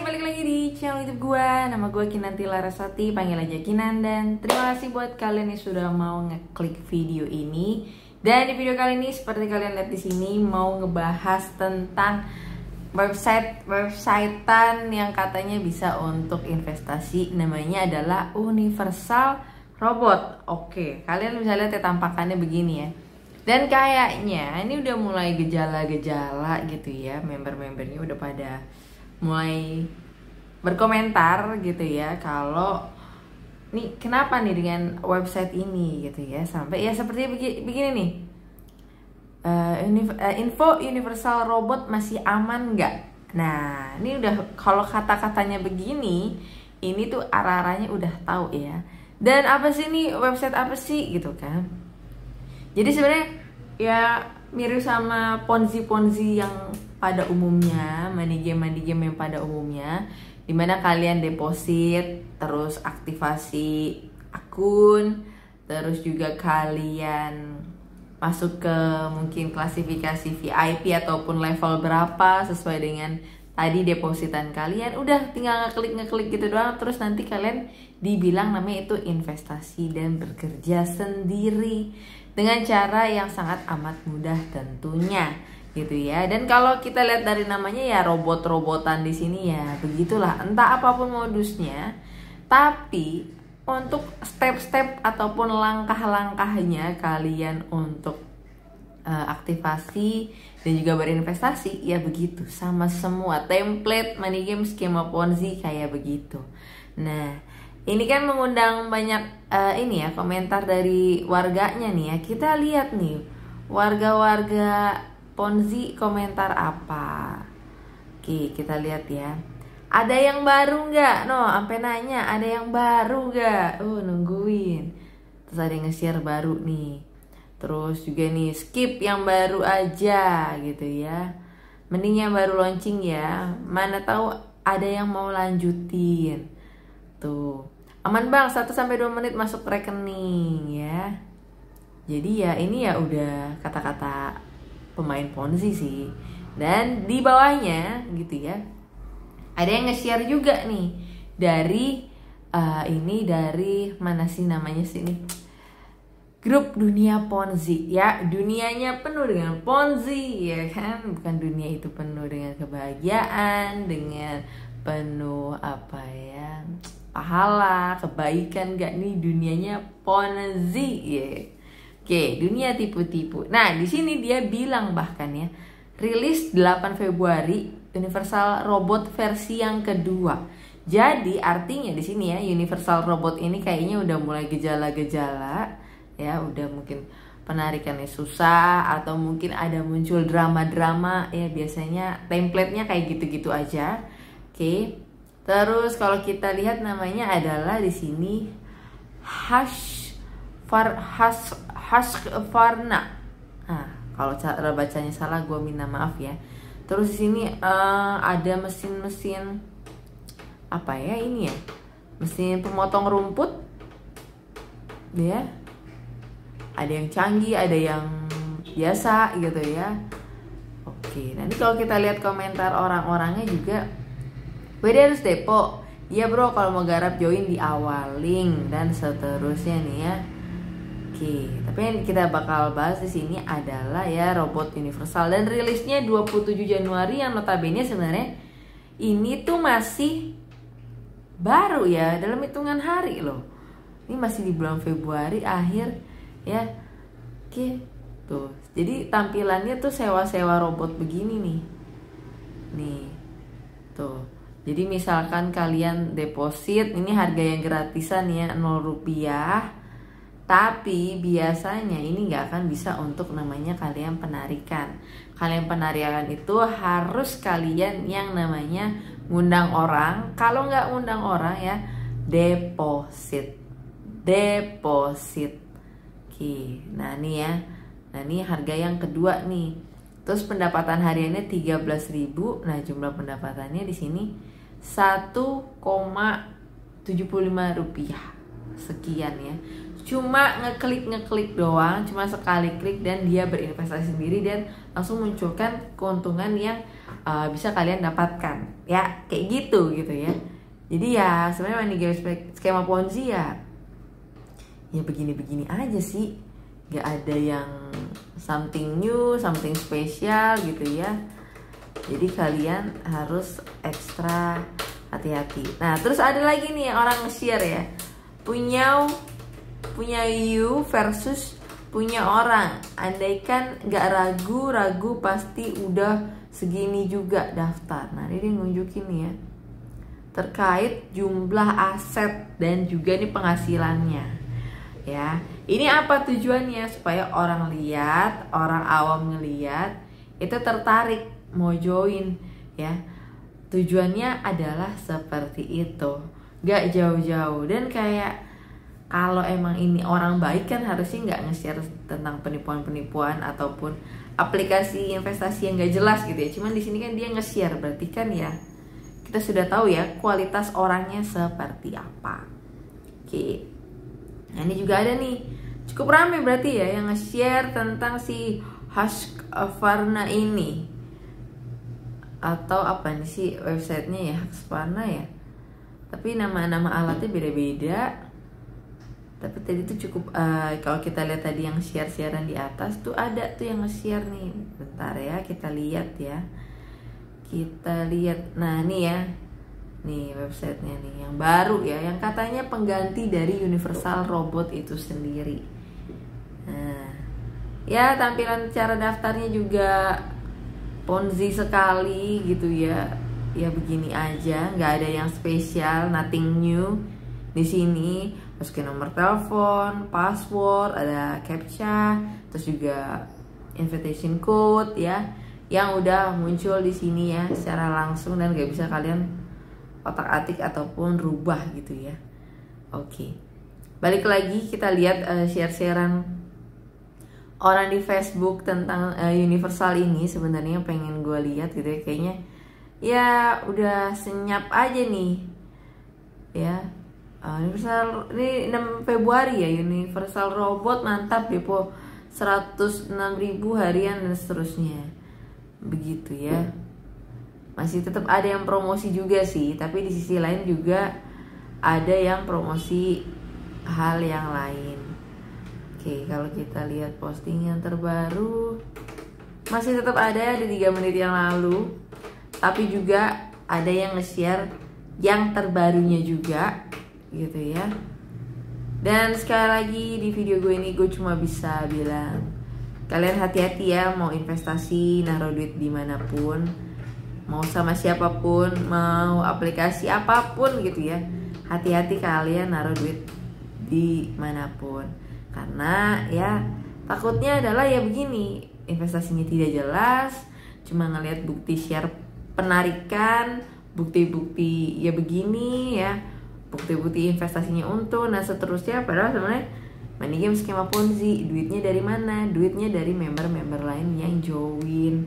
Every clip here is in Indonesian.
balik lagi di channel YouTube gue. Nama gue Kinanti Larasati, panggil aja Kinan. Dan terima kasih buat kalian yang sudah mau ngeklik video ini. Dan di video kali ini seperti kalian lihat di sini mau ngebahas tentang websitean yang katanya bisa untuk investasi. Namanya adalah Universal Robot. Oke, kalian bisa lihat ya tampakannya begini ya. Dan kayaknya ini udah mulai gejala-gejala gitu ya, member-membernya udah pada mulai berkomentar gitu ya, kalau nih kenapa nih dengan website ini gitu ya, sampai ya seperti begini nih, info Universal Robot masih aman nggak? Nah ini udah, kalau kata-katanya begini, ini tuh arah-arahnya udah tahu ya. Dan apa sih nih, website apa sih gitu kan? Jadi sebenarnya ya mirip sama Ponzi yang pada umumnya, money game yang pada umumnya, dimana kalian deposit, terus aktivasi akun, terus juga kalian masuk ke mungkin klasifikasi VIP ataupun level berapa sesuai dengan tadi depositan kalian. Udah tinggal ngeklik gitu doang, terus nanti kalian dibilang namanya itu investasi dan bekerja sendiri dengan cara yang sangat amat mudah tentunya gitu ya. Dan kalau kita lihat dari namanya ya robot-robotan di sini ya begitulah, entah apapun modusnya, tapi untuk step-step ataupun langkah-langkahnya kalian untuk aktivasi dan juga berinvestasi ya begitu, sama semua template money game skema Ponzi kayak begitu. Nah ini kan mengundang banyak ini ya komentar dari warganya nih ya. Kita lihat nih warga-warga Ponzi komentar apa. Oke, kita lihat ya. Ada yang baru nggak? No, sampai nanya ada yang baru nggak? Nungguin. Terus ada yang nge-share baru nih. Terus juga nih skip yang baru aja gitu ya. Mending yang baru launching ya. Mana tahu ada yang mau lanjutin. Tuh. Aman bang, 1-2 menit masuk rekening ya. Jadi ya ini ya udah kata-kata pemain Ponzi sih. Dan di bawahnya gitu ya, ada yang nge-share juga nih dari ini dari mana sih namanya sih ini, grup dunia Ponzi ya. Dunianya penuh dengan Ponzi ya kan, bukan dunia itu penuh dengan kebahagiaan, dengan penuh apa ya, pahala, kebaikan gak nih, dunianya Ponzi ya. Oke, dunia tipu-tipu. Nah, di sini dia bilang bahkan ya, rilis 8 Februari Universal Robot versi yang kedua. Jadi artinya di sini ya, Universal Robot ini kayaknya udah mulai gejala-gejala ya, udah mungkin penarikannya susah atau mungkin ada muncul drama-drama ya, biasanya template-nya kayak gitu-gitu aja. Oke. Terus kalau kita lihat namanya adalah di sini Husqvarna. Nah, kalau cara bacanya salah gue minta maaf ya. Terus di sini ada mesin-mesin apa ya ini ya? Mesin pemotong rumput. Ya. Ada yang canggih, ada yang biasa gitu ya. Oke, nanti kalau kita lihat komentar orang-orangnya juga, WD harus depo. Iya bro, kalau mau garap join di awal link dan seterusnya nih ya. Oke, tapi yang kita bakal bahas di sini adalah ya robot Universal, dan rilisnya 27 Januari yang notabene sebenarnya ini tuh masih baru ya, dalam hitungan hari loh. Ini masih di bulan Februari akhir ya. Oke, tuh. Jadi tampilannya tuh sewa-sewa robot begini nih. Nih. Tuh. Jadi misalkan kalian deposit, ini harga yang gratisan ya, 0 rupiah. Tapi biasanya ini nggak akan bisa untuk namanya kalian penarikan. Kalian penarikan itu harus kalian yang namanya ngundang orang. Kalau nggak ngundang orang ya, deposit. Oke, nah ini ya. Nah ini harga yang kedua nih. Terus pendapatan hariannya 13.000. Nah jumlah pendapatannya di sini 1,75 rupiah sekian ya. cuma ngeklik doang, cuma sekali klik dan dia berinvestasi sendiri dan langsung munculkan keuntungan yang bisa kalian dapatkan ya, kayak gitu ya. Jadi ya sebenarnya money game skema Ponzi ya begini-begini aja sih, gak ada yang something new, something spesial gitu ya. Jadi kalian harus ekstra hati-hati. Nah terus ada lagi nih orang nge-share ya, punya you versus punya orang. Andaikan gak ragu pasti udah segini juga daftar. Nah ini dia nunjukin nih ya, terkait jumlah aset dan juga nih penghasilannya ya. Ini apa tujuannya? Supaya orang lihat, orang awam ngeliat itu tertarik mau join ya. Tujuannya adalah seperti itu, gak jauh-jauh. Dan kayak kalau emang ini orang baik kan harusnya nggak nge-share tentang penipuan-penipuan ataupun aplikasi investasi yang gak jelas gitu ya. Cuman di sini kan dia nge-share, berarti kan ya kita sudah tahu ya kualitas orangnya seperti apa. Oke. Nah ini juga ada nih, cukup ramai berarti ya yang nge-share tentang si Husqvarna ini. Atau apa nih sih websitenya ya, Husqvarna ya. Tapi nama alatnya beda-beda. Tapi tadi tuh cukup kalau kita lihat tadi yang share-sharean di atas tuh ada tuh yang nge-share nih. Bentar ya, kita lihat ya. Kita lihat. Nah, nih ya. Nih websitenya nih yang baru ya, yang katanya pengganti dari Universal Robot itu sendiri. Nah, ya tampilan cara daftarnya juga Ponzi sekali gitu ya. Ya begini aja, nggak ada yang spesial, nothing new di sini. Masukin nomor telepon, password, ada captcha, terus juga invitation code ya, yang udah muncul di sini ya secara langsung dan gak bisa kalian otak-atik ataupun rubah gitu ya. Oke. Balik lagi kita lihat share-sharean orang di Facebook tentang Universal ini. Sebenarnya pengen gue lihat gitu ya, kayaknya ya udah senyap aja nih ya. Universal ini 6 Februari ya, Universal Robot mantap depo 106.000 harian dan seterusnya. Begitu ya. Masih tetap ada yang promosi juga sih, tapi di sisi lain juga ada yang promosi hal yang lain. Oke, kalau kita lihat postingan terbaru masih tetap ada di 3 menit yang lalu. Tapi juga ada yang nge-share yang terbarunya juga gitu ya. Dan sekali lagi di video gue ini gue cuma bisa bilang kalian hati-hati ya, mau investasi, naruh duit dimanapun, mau sama siapapun, mau aplikasi apapun gitu ya, hati-hati kalian naruh duit dimanapun. Karena ya takutnya adalah ya begini, investasinya tidak jelas, cuma ngelihat bukti share penarikan, bukti-bukti ya begini ya, bukti-bukti investasinya untung, nah seterusnya. Padahal sebenarnya money game skema Ponzi, duitnya dari mana? Duitnya dari member-member lain yang join.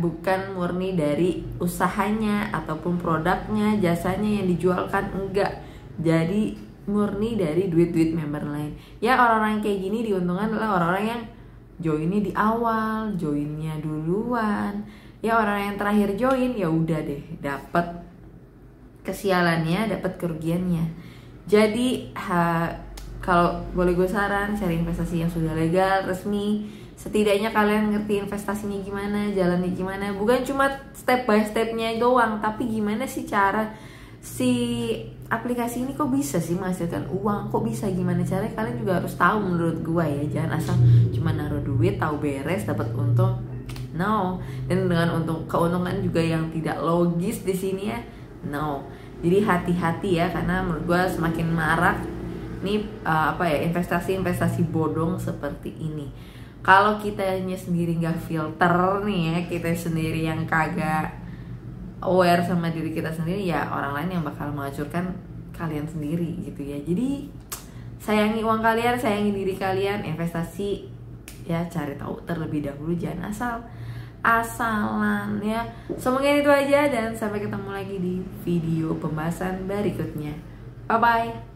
Bukan murni dari usahanya ataupun produknya, jasanya yang dijualkan, enggak. Jadi murni dari duit-duit member lain. Ya orang-orang kayak gini diuntungkan adalah orang-orang yang joinnya di awal, joinnya duluan. Ya orang yang terakhir join ya udah deh dapat kesialannya, dapat kerugiannya. Jadi kalau boleh gue saran, cari investasi yang sudah legal, resmi. Setidaknya kalian ngerti investasinya gimana, jalannya gimana. Bukan cuma step by stepnya doang, tapi gimana sih cara si aplikasi ini kok bisa sih menghasilkan uang, kok bisa, gimana caranya, kalian juga harus tahu menurut gue ya. Jangan asal cuma naruh duit, tahu beres, dapat untung. No, dan dengan keuntungan juga yang tidak logis di sini ya. No, jadi hati-hati ya, karena menurut gue semakin marak nih investasi-investasi bodong seperti ini. Kalau kitanya sendiri nggak filter nih ya, kita sendiri yang kagak aware sama diri kita sendiri, ya orang lain yang bakal menghancurkan kalian sendiri gitu ya. Jadi sayangi uang kalian, sayangi diri kalian, investasi ya cari tahu terlebih dahulu, jangan asalan ya. Semoga itu aja dan sampai ketemu lagi di video pembahasan berikutnya. Bye bye.